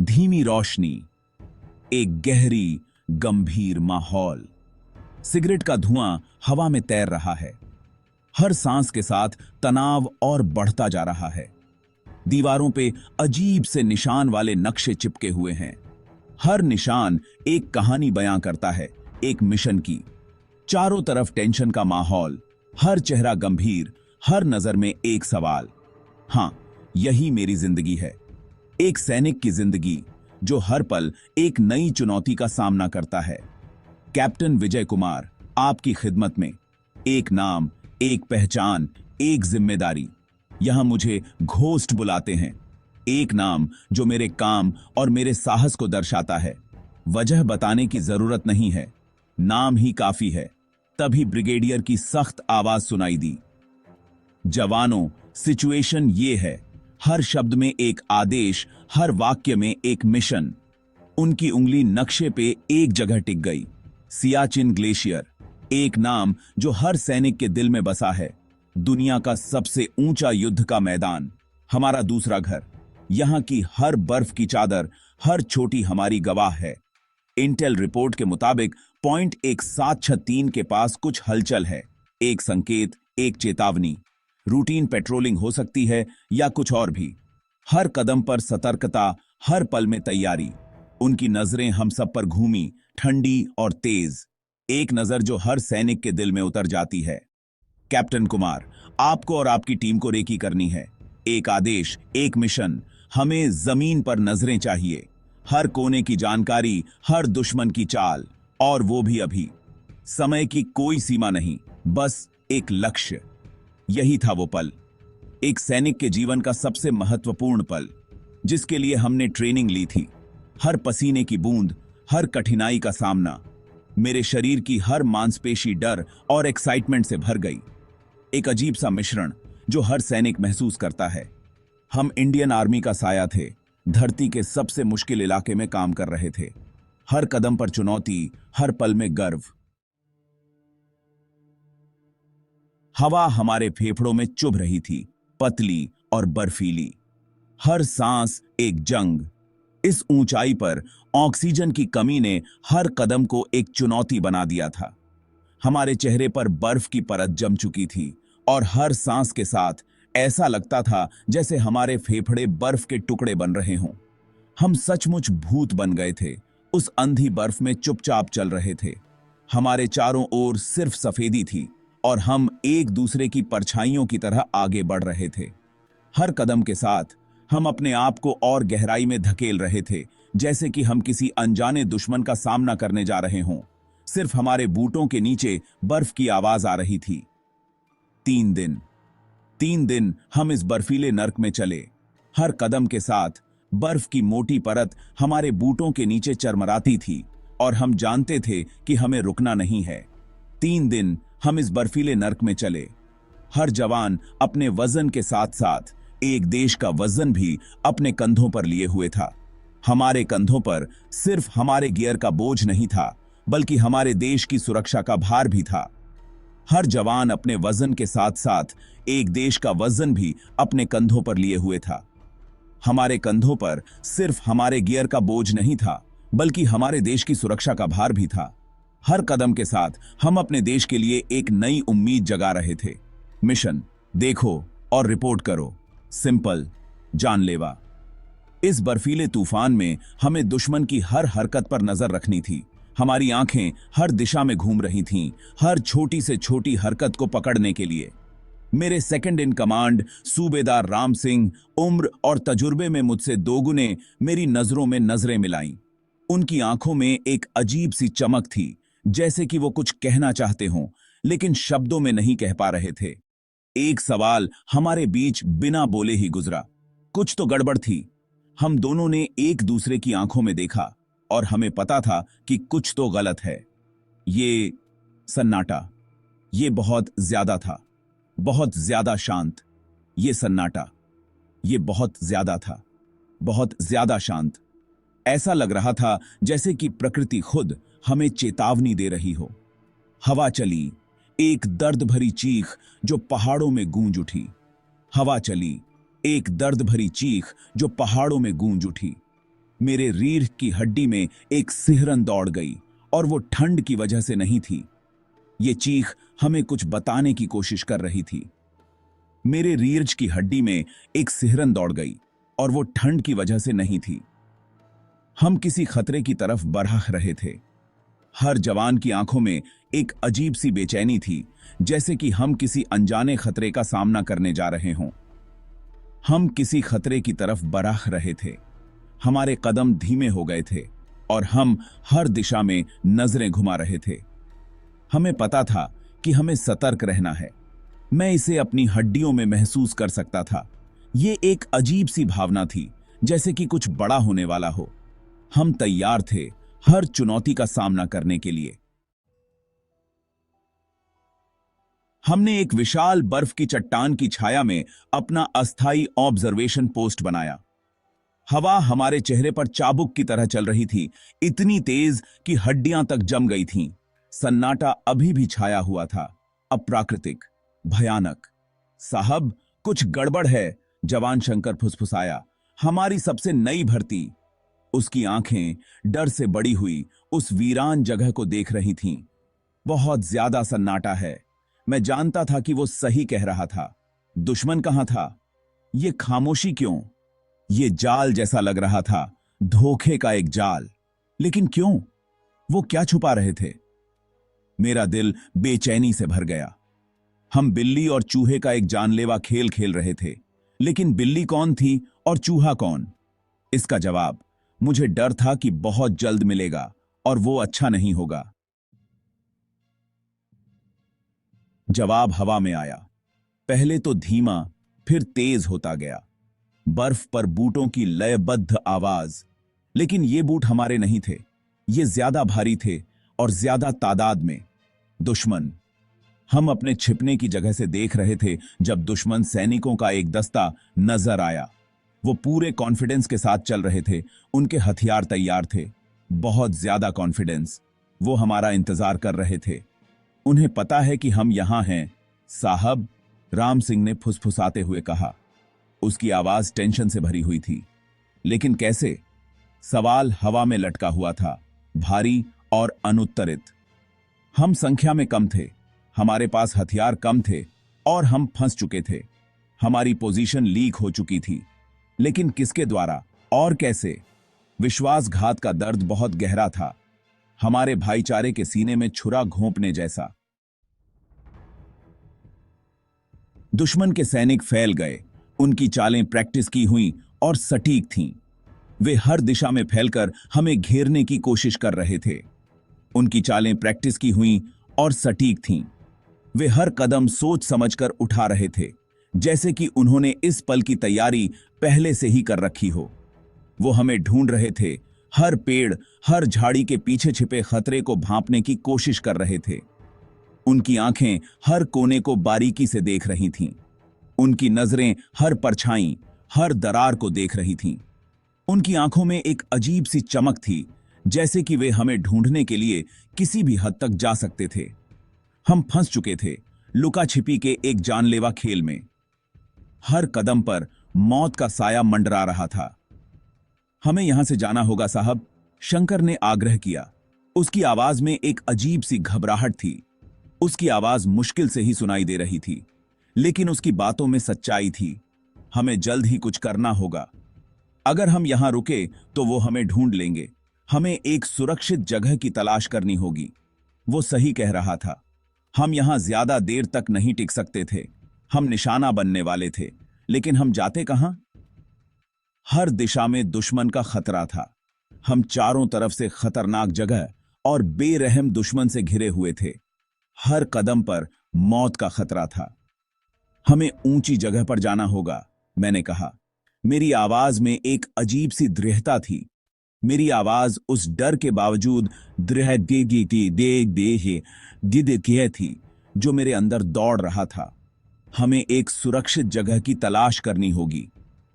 धीमी रोशनी, एक गहरी गंभीर माहौल। सिगरेट का धुआं हवा में तैर रहा है। हर सांस के साथ तनाव और बढ़ता जा रहा है। दीवारों पे अजीब से निशान वाले नक्शे चिपके हुए हैं। हर निशान एक कहानी बयां करता है, एक मिशन की। चारों तरफ टेंशन का माहौल, हर चेहरा गंभीर, हर नजर में एक सवाल। हां, यही मेरी जिंदगी है। एक सैनिक की जिंदगी जो हर पल एक नई चुनौती का सामना करता है। कैप्टन विजय कुमार, आपकी खिदमत में। एक नाम, एक पहचान, एक जिम्मेदारी। यहां मुझे घोस्ट बुलाते हैं। एक नाम जो मेरे काम और मेरे साहस को दर्शाता है। वजह बताने की जरूरत नहीं है, नाम ही काफी है। तभी ब्रिगेडियर की सख्त आवाज सुनाई दी। जवानों, सिचुएशन ये है। हर शब्द में एक आदेश, हर वाक्य में एक मिशन। उनकी उंगली नक्शे पे एक जगह टिक गई। सियाचिन ग्लेशियर, एक नाम जो हर सैनिक के दिल में बसा है। दुनिया का सबसे ऊंचा युद्ध का मैदान, हमारा दूसरा घर। यहां की हर बर्फ की चादर, हर छोटी हमारी गवाह है। इंटेल रिपोर्ट के मुताबिक पॉइंट 1763 के पास कुछ हलचल है। एक संकेत, एक चेतावनी। रूटीन पेट्रोलिंग हो सकती है या कुछ और भी। हर कदम पर सतर्कता, हर पल में तैयारी। उनकी नजरें हम सब पर घूमी, ठंडी और तेज। एक नजर जो हर सैनिक के दिल में उतर जाती है। कैप्टन कुमार, आपको और आपकी टीम को रेकी करनी है। एक आदेश, एक मिशन। हमें जमीन पर नजरें चाहिए। हर कोने की जानकारी, हर दुश्मन की चाल, और वो भी अभी। समय की कोई सीमा नहीं, बस एक लक्ष्य। यही था वो पल, एक सैनिक के जीवन का सबसे महत्वपूर्ण पल, जिसके लिए हमने ट्रेनिंग ली थी। हर पसीने की बूंद, हर कठिनाई का सामना। मेरे शरीर की हर मांसपेशी डर और एक्साइटमेंट से भर गई। एक अजीब सा मिश्रण जो हर सैनिक महसूस करता है। हम इंडियन आर्मी का साया थे, धरती के सबसे मुश्किल इलाके में काम कर रहे थे। हर कदम पर चुनौती, हर पल में गर्व। हवा हमारे फेफड़ों में चुभ रही थी, पतली और बर्फीली। हर सांस एक जंग। इस ऊंचाई पर ऑक्सीजन की कमी ने हर कदम को एक चुनौती बना दिया था। हमारे चेहरे पर बर्फ की परत जम चुकी थी और हर सांस के साथ ऐसा लगता था जैसे हमारे फेफड़े बर्फ के टुकड़े बन रहे हों। हम सचमुच भूत बन गए थे, उस अंधी बर्फ में चुपचाप चल रहे थे। हमारे चारों ओर सिर्फ सफेदी थी और हम एक दूसरे की परछाइयों की तरह आगे बढ़ रहे थे। हर कदम के साथ हम अपने आप को और गहराई में धकेल रहे थे, जैसे कि हम किसी अनजाने दुश्मन का सामना करने जा रहे हों। सिर्फ हमारे बूटों के नीचे बर्फ की आवाज आ रही थी। 3 दिन हम इस बर्फीले नर्क में चले। हर कदम के साथ बर्फ की मोटी परत हमारे बूटों के नीचे चरमराती थी और हम जानते थे कि हमें रुकना नहीं है। 3 दिन हम इस बर्फीले नर्क में चले। हर जवान अपने वजन के साथ साथ एक देश का वजन भी अपने कंधों पर लिए हुए था। हमारे कंधों पर सिर्फ हमारे गियर का बोझ नहीं था, बल्कि हमारे देश की सुरक्षा का भार भी था। हर जवान अपने वजन के साथ साथ एक देश का वजन भी अपने कंधों पर लिए हुए था। हमारे कंधों पर सिर्फ हमारे गियर का बोझ नहीं था, बल्कि हमारे देश की सुरक्षा का भार भी था। हर कदम के साथ हम अपने देश के लिए एक नई उम्मीद जगा रहे थे। मिशन, देखो और रिपोर्ट करो। सिंपल, जानलेवा। इस बर्फीले तूफान में हमें दुश्मन की हर हरकत पर नजर रखनी थी। हमारी आंखें हर दिशा में घूम रही थीं, हर छोटी से छोटी हरकत को पकड़ने के लिए। मेरे सेकंड इन कमांड सूबेदार राम सिंह उम्र और तजुर्बे में मुझसे दोगुने मेरी नजरों में नजरें मिलाईं। उनकी आंखों में एक अजीब सी चमक थी, जैसे कि वो कुछ कहना चाहते हों, लेकिन शब्दों में नहीं कह पा रहे थे। एक सवाल हमारे बीच बिना बोले ही गुजरा। कुछ तो गड़बड़ थी। हम दोनों ने एक दूसरे की आंखों में देखा और हमें पता था कि कुछ तो गलत है। ये सन्नाटा, ये बहुत ज्यादा था, बहुत ज्यादा शांत। ये सन्नाटा, ये बहुत ज्यादा था, बहुत ज्यादा शांत। ऐसा लग रहा था जैसे कि प्रकृति खुद हमें चेतावनी दे रही हो। हवा चली, एक दर्द भरी चीख जो पहाड़ों में गूंज उठी। हवा चली, एक दर्द भरी चीख जो पहाड़ों में गूंज उठी। मेरे रीढ़ की हड्डी में एक सिहरन दौड़ गई, और वो ठंड की वजह से नहीं थी। ये चीख हमें कुछ बताने की कोशिश कर रही थी। मेरे रीढ़ की हड्डी में एक सिहरन दौड़ गई, और वो ठंड की वजह से नहीं थी। हम किसी खतरे की तरफ बढ़ रहे थे। हर जवान की आंखों में एक अजीब सी बेचैनी थी, जैसे कि हम किसी अनजाने खतरे का सामना करने जा रहे हों। हम किसी खतरे की तरफ बढ़ रहे थे। हमारे कदम धीमे हो गए थे, और हम हर दिशा में नजरें घुमा रहे थे। हमें पता था कि हमें सतर्क रहना है। मैं इसे अपनी हड्डियों में महसूस कर सकता था। ये एक अजीब सी भावना थी, जैसे कि कुछ बड़ा होने वाला हो। हम तैयार थे हर चुनौती का सामना करने के लिए। हमने एक विशाल बर्फ की चट्टान की छाया में अपना अस्थायी ऑब्जर्वेशन पोस्ट बनाया। हवा हमारे चेहरे पर चाबुक की तरह चल रही थी, इतनी तेज कि हड्डियां तक जम गई थीं। सन्नाटा अभी भी छाया हुआ था, अप्राकृतिक, भयानक। साहब, कुछ गड़बड़ है, जवान शंकर फुसफुसाया। हमारी सबसे नई भर्ती। उसकी आंखें डर से बड़ी हुई उस वीरान जगह को देख रही थीं। बहुत ज्यादा सन्नाटा है। मैं जानता था कि वो सही कह रहा था। दुश्मन कहां था? ये खामोशी क्यों? ये जाल जैसा लग रहा था, धोखे का एक जाल। लेकिन क्यों? वो क्या छुपा रहे थे? मेरा दिल बेचैनी से भर गया। हम बिल्ली और चूहे का एक जानलेवा खेल खेल रहे थे, लेकिन बिल्ली कौन थी और चूहा कौन? इसका जवाब मुझे डर था कि बहुत जल्द मिलेगा, और वो अच्छा नहीं होगा। जवाब हवा में आया, पहले तो धीमा, फिर तेज होता गया। बर्फ पर बूटों की लयबद्ध आवाज। लेकिन ये बूट हमारे नहीं थे। ये ज्यादा भारी थे, और ज्यादा तादाद में। दुश्मन। हम अपने छिपने की जगह से देख रहे थे जब दुश्मन सैनिकों का एक दस्ता नजर आया। वो पूरे कॉन्फिडेंस के साथ चल रहे थे। उनके हथियार तैयार थे, बहुत ज्यादा कॉन्फिडेंस। वो हमारा इंतजार कर रहे थे। उन्हें पता है कि हम यहां हैं, साहब, राम सिंह ने फुसफुसाते हुए कहा। उसकी आवाज टेंशन से भरी हुई थी। लेकिन कैसे? सवाल हवा में लटका हुआ था, भारी और अनुत्तरित। हम संख्या में कम थे, हमारे पास हथियार कम थे, और हम फंस चुके थे। हमारी पोजीशन लीक हो चुकी थी। लेकिन किसके द्वारा और कैसे? विश्वासघात का दर्द बहुत गहरा था, हमारे भाईचारे के सीने में छुरा घोंपने जैसा। दुश्मन के सैनिक फैल गए। उनकी चालें प्रैक्टिस की हुई और सटीक थीं। वे हर दिशा में फैलकर हमें घेरने की कोशिश कर रहे थे। उनकी चालें प्रैक्टिस की हुई और सटीक थीं। वे हर कदम सोच समझकर उठा रहे थे, जैसे कि उन्होंने इस पल की तैयारी पहले से ही कर रखी हो। वो हमें ढूंढ रहे थे, हर पेड़, हर झाड़ी के पीछे छिपे खतरे को भांपने की कोशिश कर रहे थे। उनकी आंखें हर कोने को बारीकी से देख रही थीं। उनकी नजरें हर परछाई, हर दरार को देख रही थीं। उनकी आंखों में एक अजीब सी चमक थी, जैसे कि वे हमें ढूंढने के लिए किसी भी हद तक जा सकते थे। हम फंस चुके थे लुका छिपी के एक जानलेवा खेल में। हर कदम पर मौत का साया मंडरा रहा था। हमें यहां से जाना होगा साहब, शंकर ने आग्रह किया। उसकी आवाज में एक अजीब सी घबराहट थी। उसकी आवाज मुश्किल से ही सुनाई दे रही थी, लेकिन उसकी बातों में सच्चाई थी। हमें जल्द ही कुछ करना होगा। अगर हम यहां रुके तो वो हमें ढूंढ लेंगे। हमें एक सुरक्षित जगह की तलाश करनी होगी। वो सही कह रहा था। हम यहां ज्यादा देर तक नहीं टिक सकते थे। हम निशाना बनने वाले थे, लेकिन हम जाते कहां? हर दिशा में दुश्मन का खतरा था। हम चारों तरफ से खतरनाक जगह और बेरहम दुश्मन से घिरे हुए थे। हर कदम पर मौत का खतरा था। हमें ऊंची जगह पर जाना होगा, मैंने कहा। मेरी आवाज में एक अजीब सी दृढ़ता थी। मेरी आवाज उस डर के बावजूद दृढ़ थी जो मेरे अंदर दौड़ रहा था। हमें एक सुरक्षित जगह की तलाश करनी होगी।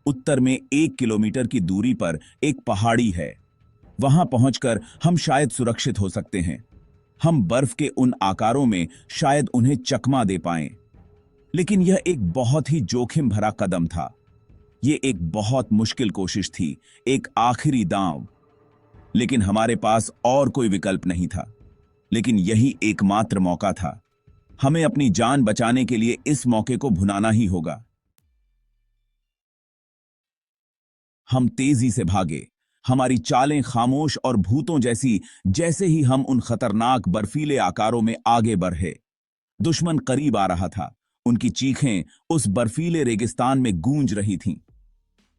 उत्तर में 1 किलोमीटर की दूरी पर एक पहाड़ी है। वहां पहुंचकर हम शायद सुरक्षित हो सकते हैं। हम बर्फ के उन आकारों में शायद उन्हें चकमा दे पाएं। लेकिन यह एक बहुत ही जोखिम भरा कदम था। ये एक बहुत मुश्किल कोशिश थी, एक आखिरी दांव। लेकिन हमारे पास और कोई विकल्प नहीं था। लेकिन यही एकमात्र मौका था। हमें अपनी जान बचाने के लिए इस मौके को भुनाना ही होगा। हम तेजी से भागे, हमारी चालें खामोश और भूतों जैसी। जैसे ही हम उन खतरनाक बर्फीले आकारों में आगे बढ़े, दुश्मन करीब आ रहा था। उनकी चीखें उस बर्फीले रेगिस्तान में गूंज रही थीं।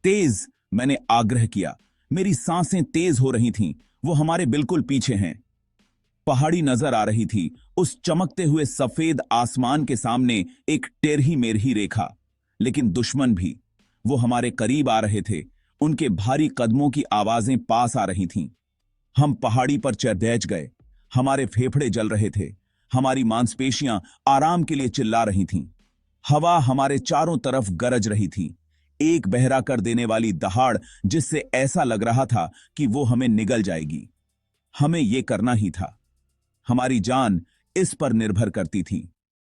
तेज, मैंने आग्रह किया। मेरी सांसें तेज हो रही थीं। वो हमारे बिल्कुल पीछे हैं। पहाड़ी नजर आ रही थी, उस चमकते हुए सफेद आसमान के सामने एक टेढ़ी मेढ़ी रेखा। लेकिन दुश्मन भी, वो हमारे करीब आ रहे थे। उनके भारी कदमों की आवाजें पास आ रही थीं। हम पहाड़ी पर चढ़ गए। हमारे फेफड़े जल रहे थे, हमारी मांसपेशियां आराम के लिए चिल्ला रही थीं। हवा हमारे चारों तरफ गरज रही थी, एक बहरा कर देने वाली दहाड़, जिससे ऐसा लग रहा था कि वो हमें निगल जाएगी। हमें ये करना ही था। हमारी जान इस पर निर्भर करती थी।